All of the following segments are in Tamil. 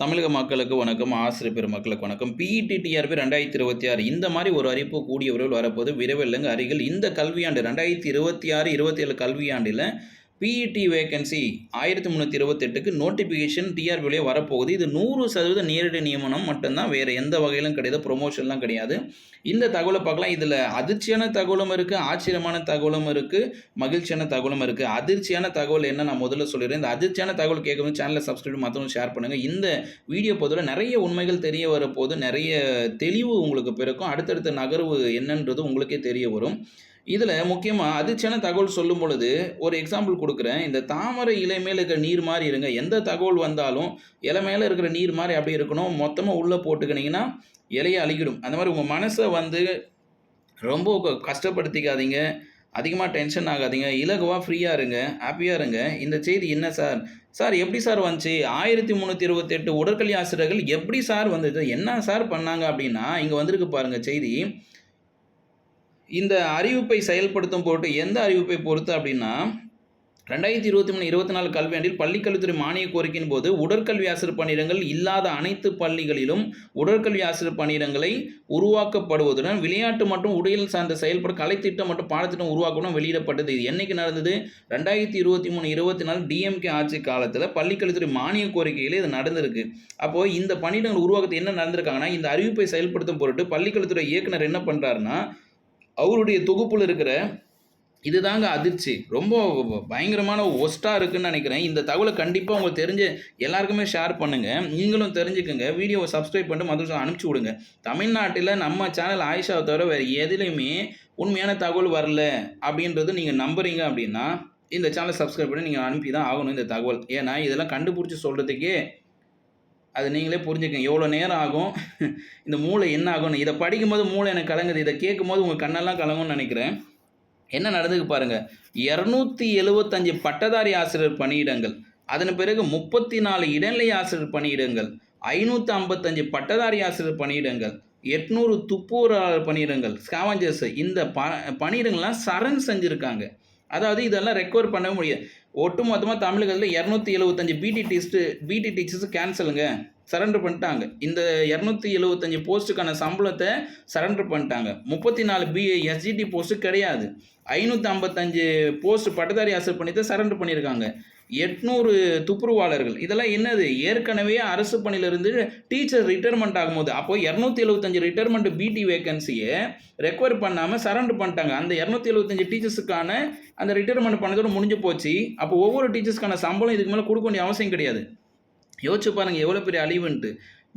தமிழக மக்களுக்கு வணக்கம். ஆசிரியர் பெருமக்களுக்கு வணக்கம். பிஇடி டிஆர்பி 2026 இந்த மாதிரி ஒரு அறிவிப்பு கூடிய விரைவில் வரப்போது. விரைவில்லைங்க அருகில் இந்த கல்வியாண்டு 2026, 27 கல்வியாண்டில் பிஇடி வேகன்சி 1328க்கு நோட்டிஃபிகேஷன் டிஆர்பியிலே வரப்போகுது. இது 100% நேரடி நியமனம் மட்டும்தான், வேறு எந்த வகையிலும் கிடையாது, ப்ரொமோஷன்லாம் கிடையாது. இந்த தகவலை பார்க்கலாம். இதில் அதிர்ச்சியான தகவலும் இருக்குது, ஆச்சரியமான தகவலும் இருக்குது, மகிழ்ச்சியான தகவலும் இருக்குது. அதிர்ச்சியான தகவல் என்ன நான் முதல்ல சொல்லிடுறேன். இந்த அதிர்ச்சியான தகவல் கேட்கும்போது சேனலை சப்ஸ்கிரைப் மற்றவங்க ஷேர் பண்ணுங்கள். இந்த வீடியோ பொதுவாக நிறைய உண்மைகள் தெரிய வரப்போது, நிறைய தெளிவு உங்களுக்கு பிறக்கும். அடுத்தடுத்த நகர்வு என்னன்றது உங்களுக்கே தெரிய வரும். இதில் முக்கியமாக அதிர்ச்சியான தகவல் சொல்லும் பொழுது ஒரு எக்ஸாம்பிள் கொடுக்குறேன். இந்த தாமரை இலை மேலே இருக்கிற நீர் மாதிரி இருங்க. எந்த தகவல் வந்தாலும் இலை மேலே இருக்கிற நீர் மாதிரி அப்படி இருக்கணும். மொத்தமாக உள்ளே போட்டுக்கினீங்கன்னா இலையை அழுகிடும். அந்த மாதிரி உங்கள் மனசை ரொம்ப கஷ்டப்படுத்திக்காதீங்க, அதிகமாக டென்ஷன் ஆகாதீங்க, இலகுவாக ஃப்ரீயாக இருங்க, ஹாப்பியாக இருங்க. இந்த செய்தி என்ன சார் எப்படி சார் வந்துச்சு? 1328 உடற்கல்வி ஆசிரியர்கள் எப்படி சார் வந்தது, என்ன சார் பண்ணாங்க அப்படின்னா, இங்கே வந்திருக்கு பாருங்கள் செய்தி. இந்த அறிவிப்பை செயல்படுத்தும் பொருட்டு எந்த அறிவிப்பை பொறுத்து அப்படின்னா, 2023-24 கல்வியாண்டில் பள்ளிக்கல்வித்துறை மானிய கோரிக்கையின் போது உடற்கல்வி ஆசிரியர் பணியிடங்கள் இல்லாத அனைத்து பள்ளிகளிலும் உடற்கல்வி ஆசிரியர் பணியிடங்களை உருவாக்கப்படுவதுடன் விளையாட்டு மற்றும் உடல் சார்ந்த செயல்பட கலைத்திட்டம் மற்றும் பாடத்திட்டம் உருவாக்கணும் வெளியிடப்பட்டது. இது என்னைக்கு நடந்தது? 2023-24 டிஎம்கே ஆட்சி காலத்தில் பள்ளிக்கல்வித்துறை மானிய கோரிக்கையில் இது நடந்திருக்கு. அப்போது இந்த பணியிடங்கள் உருவாக்கத்து என்ன நடந்திருக்காங்கன்னா, இந்த அறிவிப்பை செயல்படுத்தும் பொருட்டு பள்ளிக்கல்வித்துறை இயக்குனர் என்ன பண்ணுறாருன்னா, அவருடைய தொகுப்பில் இருக்கிற இதுதாங்க அதிர்ச்சி. ரொம்ப பயங்கரமான ஒஸ்ட்டாக இருக்குதுன்னு நினைக்கிறேன். இந்த தகவலை கண்டிப்பாக உங்களுக்கு தெரிஞ்ச எல்லாருக்குமே ஷேர் பண்ணுங்கள். நீங்களும் தெரிஞ்சுக்கோங்க. வீடியோவை சப்ஸ்கிரைப் பண்ணிட்டு மற்றவங்க அனுப்பிச்சி விடுங்க. தமிழ்நாட்டில் நம்ம சேனல் ஆயிஷாவை தவிர வேறு எதுலேயுமே உண்மையான தகவல் வரல அப்படின்றது நீங்கள் நம்புறீங்க அப்படின்னா, இந்த சேனலை சப்ஸ்கிரைப் பண்ணி நீங்கள் அனுப்பி தான் ஆகணும் இந்த தகவல். ஏன்னா இதெல்லாம் கண்டுபிடிச்சி சொல்கிறதுக்கே அது நீங்களே புரிஞ்சுக்கங்க எவ்வளோ நேரம் ஆகும், இந்த மூளை என்ன ஆகும்னு. இதை படிக்கும்போது மூளை எனக்கு கலங்குது, இதை கேட்கும்போது உங்கள் கண்ணெல்லாம் கலங்கும்னு நினைக்கிறேன். என்ன நடந்துக்கு பாருங்கள். 275 பட்டதாரி ஆசிரியர் பணியிடங்கள், அதன் பிறகு 34 இடைநிலை ஆசிரியர் பணியிடங்கள், 555 பட்டதாரி ஆசிரியர் பணியிடங்கள், 800 துப்புரவாளர் பணியிடங்கள், ஸ்காவஞ்சர்ஸ், இந்த பணியிடங்கள்லாம் சரண் செஞ்சுருக்காங்க. அதாவது இதெல்லாம் ரெக்கவர் பண்ண முடியாது. ஒட்டு மொத்தமாக தமிழகத்தில் 275 பிடி டீச்சர்ஸ் கேன்சலுங்க, சரண்டர் பண்ணிட்டாங்க. இந்த 275 போஸ்ட்டுக்கான சம்பளத்தை சரண்டர் பண்ணிட்டாங்க. 34 எஸ்ஜிடி போஸ்ட்டு கிடையாது. 555 போஸ்ட் பட்டதாரி ஆசிரியர் பண்ணி தான் சரண்டர் பண்ணியிருக்காங்க. 800 துப்புரவாளர்கள், இதெல்லாம் என்னது? ஏற்கனவே அரசு பணியிலிருந்து டீச்சர் ரிட்டையர்மெண்ட் ஆகும்போது அப்போ 275 ரிட்டையர்மெண்ட் பிடி வேகன்சியை ரெக்வயர் பண்ணாமல் சரண்டர் பண்ணிட்டாங்க. அந்த 275 டீச்சர்ஸுக்கான அந்த ரிட்டையர்மெண்ட் பண்ணதோடு முடிஞ்சு போச்சு. அப்போ ஒவ்வொரு டீச்சர்ஸ்க்கான சம்பளம் இதுக்கு மேலே கொடுக்க வேண்டிய அவசியம் கிடையாது. யோசிச்சு பாருங்கள் எவ்வளோ பெரிய அழிவுன்ட்டு.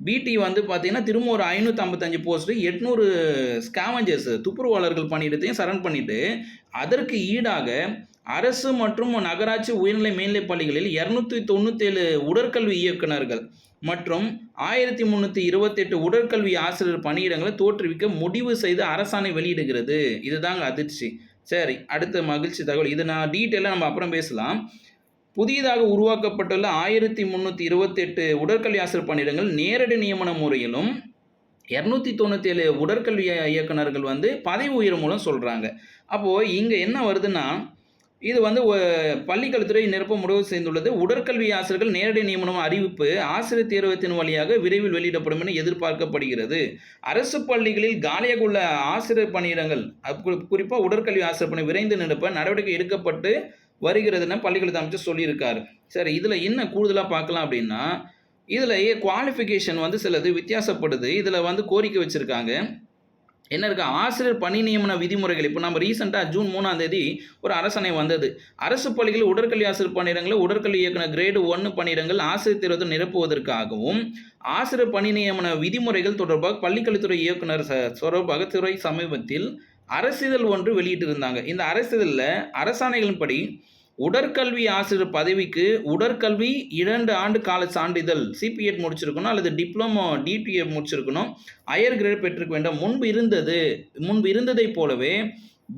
பிடி பார்த்தீங்கன்னா திரும்ப ஒரு 555 போஸ்ட்டு, 800 ஸ்காவஞ்சர்ஸ் துப்புரவாளர்கள் பணியிடத்தையும் சரண் பண்ணிவிட்டு, அதற்கு ஈடாக அரசு மற்றும் நகராட்சி உயர்நிலை மேல்நிலைப் பள்ளிகளில் 297 உடற்கல்வி இயக்குநர்கள் மற்றும் 1328 உடற்கல்வி ஆசிரியர் பணியிடங்களை தோற்றுவிக்க முடிவு செய்து அரசாணை வெளியிடுகிறது. இதுதாங்க அதிர்ச்சி. சரி, அடுத்த மகிழ்ச்சி தகவல். இது நான் டீட்டெயிலாக நம்ம அப்புறம் பேசலாம். புதியதாக உருவாக்கப்பட்டுள்ள 1328 உடற்கல்வி ஆசிரியர் பணியிடங்கள் நேரடி நியமன முறையிலும் 297 உடற்கல்வி இயக்குநர்கள் பதவி உயர்வு மூலம் சொல்கிறாங்க. அப்போது இங்கே என்ன வருதுன்னா, இது பள்ளிக்கல்வித்துறை நிரப்ப முடிவு செய்துள்ளது. உடற்கல்வி ஆசிரியர்கள் நேரடி நியமனம் அறிவிப்பு ஆசிரியர் தேர்வத்தின் வழியாக விரைவில் வெளியிடப்படும் என எதிர்பார்க்கப்படுகிறது. அரசு பள்ளிகளில் காலியாக உள்ள ஆசிரியர் பணியிடங்கள், குறிப்பாக உடற்கல்வி ஆசிரியர் பணி விரைந்து நிரப்ப நடவடிக்கை எடுக்கப்பட்டு வருகிறதுன்னு பள்ளிக்கல்வி அமைச்சர் சொல்லியிருக்காரு. சரி, இதில் என்ன கூடுதலாக பார்க்கலாம் அப்படின்னா, இதில் குவாலிஃபிகேஷன் சிலது வித்தியாசப்படுது. இதில் கோரிக்கை வச்சுருக்காங்க. என்ன இருக்குது? ஆசிரியர் பணி நியமன விதிமுறைகள். இப்போ நம்ம ரீசெண்டாக ஜூன் 3ஆம் தேதி ஒரு அரசாணை வந்தது. அரசு பள்ளிகளில் உடற்கல்வி ஆசிரியர் பணியிடங்களை உடற்கல்வி இயக்குனர் கிரேடு 1 பணியிடங்கள் ஆசிரியர் தேர்வு நிரப்புவதற்காகவும் ஆசிரியர் பணி நியமன விதிமுறைகள் தொடர்பாக பள்ளிக்கல்வித்துறை இயக்குனர் தொடர்பாக துறை சமீபத்தில் அரசிதழ் ஒன்று வெளியிட்டிருந்தாங்க. இந்த அரசிதழில் அரசாணைகளின்படி உடற்கல்வி ஆசிரியர் பதவிக்கு உடற்கல்வி 2 ஆண்டு கால சான்றிதழ் சிபிஎட் முடிச்சிருக்கணும் அல்லது டிப்ளமோ டிடிஏ முடிச்சிருக்கணும், ஹையர் கிரேட் பெற்றிருக்க வேண்டும். முன்பு இருந்ததை போலவே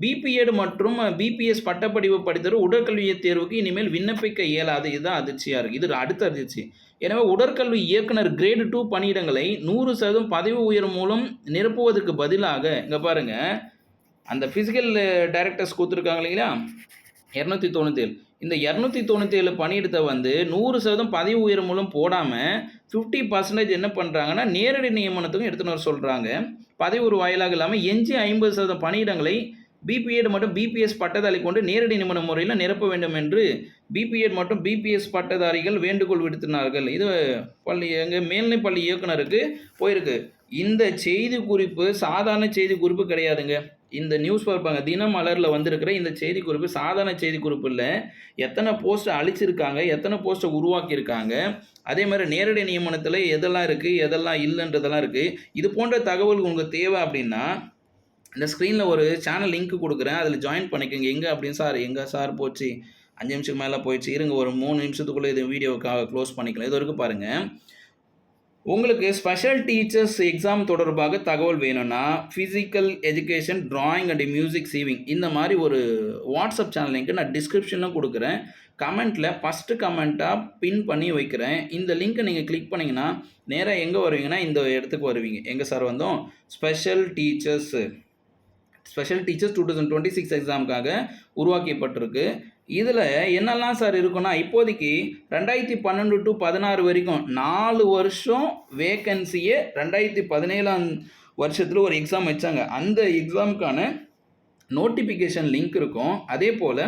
பிபிஎட் மற்றும் பிபிஎஸ் பட்டப்படிப்பு படித்தவர் உடற்கல்வி தேர்வுக்கு இனிமேல் விண்ணப்பிக்க இயலாது. இதுதான் அதிர்ச்சியாக இருக்குது. இது அடுத்த அதிர்ச்சி. எனவே உடற்கல்வி இயக்குனர் கிரேடு 2 பணியிடங்களை 100% பதவி உயர்வு மூலம் நிரப்புவதற்கு பதிலாக இங்கே பாருங்கள், அந்த ஃபிசிக்கல் டைரக்டர்ஸ் கொடுத்துருக்காங்க இல்லைங்களா, 297 இந்த 297 பணியிடத்தை வந்து 100% பதவி உயர்வு மூலம் போடாமல் 50% என்ன பண்ணுறாங்கன்னா நேரடி நியமனத்துக்கும் எடுத்துன்னு வர சொல்கிறாங்க. பதவி ஒரு வாயிலாக இல்லாமல் எஞ்சி 50% பணியிடங்களை பிபிஎட் மற்றும் பிபிஎஸ் பட்டதாரி கொண்டு நேரடி நியமன முறையில் நிரப்ப வேண்டும் என்று பிபிஎட் மற்றும் பிபிஎஸ் பட்டதாரிகள் வேண்டுகோள் விடுத்தினார்கள். இது எங்கள் மேல்நிலைப் பள்ளி இயக்குனருக்கு போயிருக்கு. இந்த செய்தி குறிப்பு சாதாரண செய்தி குறிப்பு கிடையாதுங்க. இந்த நியூஸ் பார்ப்பாங்க தினமலரில் வந்திருக்கிற இந்த செய்தி குறிப்பு சாதாரண செய்தி குறிப்பு இல்லை. எத்தனை போஸ்ட்டை அழிச்சிருக்காங்க, எத்தனை போஸ்ட்டை உருவாக்கியிருக்காங்க, அதே மாதிரி நேரடி நியமனத்தில் எதெல்லாம் இருக்குது எதெல்லாம் இல்லைன்றதெல்லாம் இருக்குது. இது போன்ற தகவல் உங்களுக்கு தேவை அப்படின்னா இந்த ஸ்க்ரீனில் ஒரு சேனல் லிங்க் கொடுக்குறேன், அதில் ஜாயின் பண்ணிக்கோங்க. எங்கே அப்படின்னு சார் எங்கே சார் போச்சு 5 நிமிஷத்துக்கு மேலே போயிடுச்சு, இருங்க ஒரு 3 நிமிஷத்துக்குள்ளே இது வீடியோவை க்ளோஸ் பண்ணிக்கலாம். இது வரைக்கும் பாருங்கள். உங்களுக்கு ஸ்பெஷல் டீச்சர்ஸ் எக்ஸாம் தொடர்பாக தகவல் வேணும்னா physical education, drawing and music sewing இந்த மாதிரி ஒரு வாட்ஸ்அப் சேனல் லிங்க்கு நான் டிஸ்கிரிப்ஷனில் கொடுக்குறேன். கமெண்ட்டில் ஃபஸ்ட்டு கமெண்ட்டாக பின் பண்ணி வைக்கிறேன். இந்த லிங்க்கை நீங்கள் கிளிக் பண்ணிங்கன்னா நேராக எங்கே வருவீங்கன்னா இந்த இடத்துக்கு வருவீங்க. எங்கே சார் வந்தோம்? Special teachers 2026 எக்ஸாமுக்காக உருவாக்கப்பட்டிருக்கு. இதில் என்னெல்லாம் சார் இருக்குன்னா இப்போதைக்கு 2012 to 16 வரைக்கும் 4 வருஷம் வேக்கன்சியை 2017 வருஷத்தில் ஒரு எக்ஸாம் வச்சாங்க. அந்த எக்ஸாமுக்கான நோட்டிஃபிகேஷன் லிங்க் இருக்கும். அதே போல்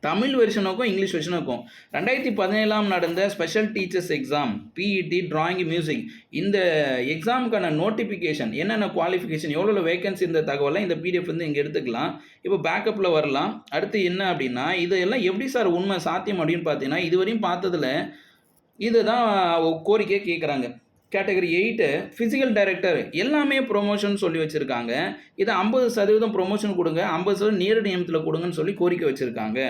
தமிழ் வெர்ஷனுக்கும் இங்கிலீஷ் வெர்ஷனுக்கும் 2017 நடந்த special teachers exam PET, drawing, music இந்த எக்ஸாமுக்கான நோட்டிஃபிகேஷன் என்னென்ன குவாலிஃபிகேஷன் எவ்வளோ வேகன்சி இந்த தகவலை இந்த பிடிஎஃப் வந்து இங்கே எடுத்துக்கலாம். இப்போ பேக்கப்பில் வரலாம். அடுத்து என்ன அப்படின்னா இதெல்லாம் எப்படி சார் உண்மை சாத்தியம் அப்படின்னு பார்த்தீங்கன்னா இதுவரையும் பார்த்ததில் இதுதான் கோரிக்கையை கேட்குறாங்க. கேட்டகரி 8 ஃபிசிக்கல் டைரக்டர் எல்லாமே ப்ரொமோஷன் சொல்லி வச்சுருக்காங்க. இதை 50% ப்ரொமோஷன் கொடுங்க, 50% நேரடி நியமனத்தில் கொடுங்கன்னு சொல்லி கோரிக்கை வச்சுருக்காங்க.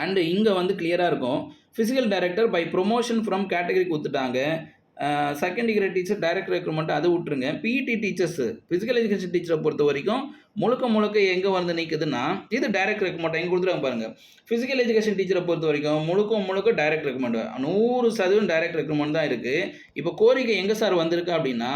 அண்டு இங்கே வந்து கிளியராக இருக்கும். Physical director by promotion from category கொடுத்துட்டாங்க. Second degree teacher direct recruitment அதை விட்டுருங்க. பிஇடி டீச்சர்ஸ் ஃபிசிக்கல் எஜுகேஷன் டீச்சரை பொறுத்த வரைக்கும் முழுக்க எங்கே வந்து நிற்குதுன்னா இது டைரக்ட் ரெக்ரூட்மெண்ட் எங்கே கொடுத்துருக்காங்க பாருங்கள். ஃபிசிக்கல் எஜுகேஷன் டீச்சரை பொறுத்த வரைக்கும் முழுக்க டைரக்ட் ரெக்ரூட்மெண்ட் 100% டைரக்ட் ரெக்ரூட்மெண்ட் தான் இருக்குது. இப்போ கோரிக்கை எங்கே சார் வந்திருக்கு அப்படின்னா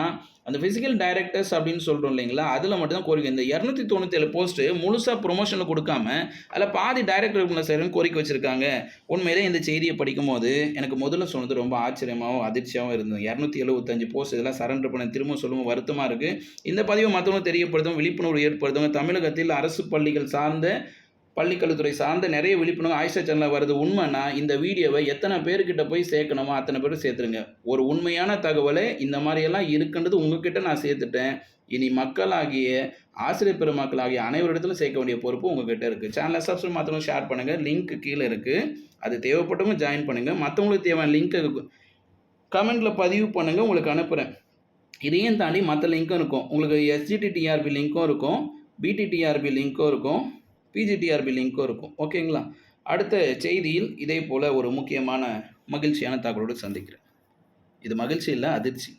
அந்த ஃபிசிக்கல் டைரக்டர்ஸ் அப்படின்னு சொல்கிறோம் இல்லைங்களா, அதில் மட்டும்தான் கோரிக்கை. இந்த 297 போஸ்ட்டு முழுசாக ப்ரொமோஷனில் கொடுக்காம அதில் பாதி டைரக்ட் ரெக்ரூட்மெண்ட் செய்யணும்னு கோரிக்கை வச்சுருக்காங்க. உண்மையிலே இந்த செய்தியை படிக்கும் போது எனக்கு முதல்ல சொன்னது ரொம்ப ஆச்சரியமாகவும் அதிர்ச்சியாகவும் இருந்தது. 275 போஸ்ட் இதெல்லாம் சரண்டர் பண்ண திரும்ப சொல்லுவோம் வருத்தமாக இருக்குது. இந்த பதிவை மற்றவங்க தெரியப்படுத்தும், விழிப்புணர்வு ஏற்படுத்தும். தமிழகத்தில் அரசு பள்ளிகள் சார்ந்த பள்ளிக்கல்வித்துறை சார்ந்த நிறைய விழிப்புணர்வு ஆயிஷா சேனலில் வருது. உண்மைன்னா இந்த வீடியோவை எத்தனை பேர்கிட்ட போய் சேர்க்கணுமோ அத்தனை பேர் சேர்த்துருங்க. ஒரு உண்மையான தகவலை இந்த மாதிரியெல்லாம் இருக்குன்றது உங்ககிட்ட நான் சேர்த்துட்டேன். இனி மக்களாகிய ஆசிரியர் பெருமக்களாகிய அனைவரிடத்திலும் சேர்க்க வேண்டிய பொறுப்பு உங்ககிட்ட இருக்குது. சேனலை சப்ஸ்கிரைப் மற்றவங்க ஷேர் பண்ணுங்கள். லிங்க் கீழே இருக்குது, அது தேவைப்பட்டவங்க ஜாயின் பண்ணுங்கள். மற்றவங்களுக்கு தேவையான லிங்க்கை கமெண்ட்டில் பதிவு பண்ணுங்கள், உங்களுக்கு அனுப்புகிறேன். இதையும் தாண்டி மற்ற லிங்க்கும் இருக்கும். உங்களுக்கு எஸ்ஜிடிடிஆர்பி லிங்க்கும் இருக்கும், பிடிடிஆர்பி லிங்க்கும் இருக்கும், பிஜிடிஆர்பி லிங்க்கும் இருக்கும். ஓகேங்களா? அடுத்த செய்தியில் இதே போல் ஒரு முக்கியமான மகிழ்ச்சியான தகவலோடு சந்திக்கிறேன். இது மகிழ்ச்சி இல்லை, அதிர்ச்சி.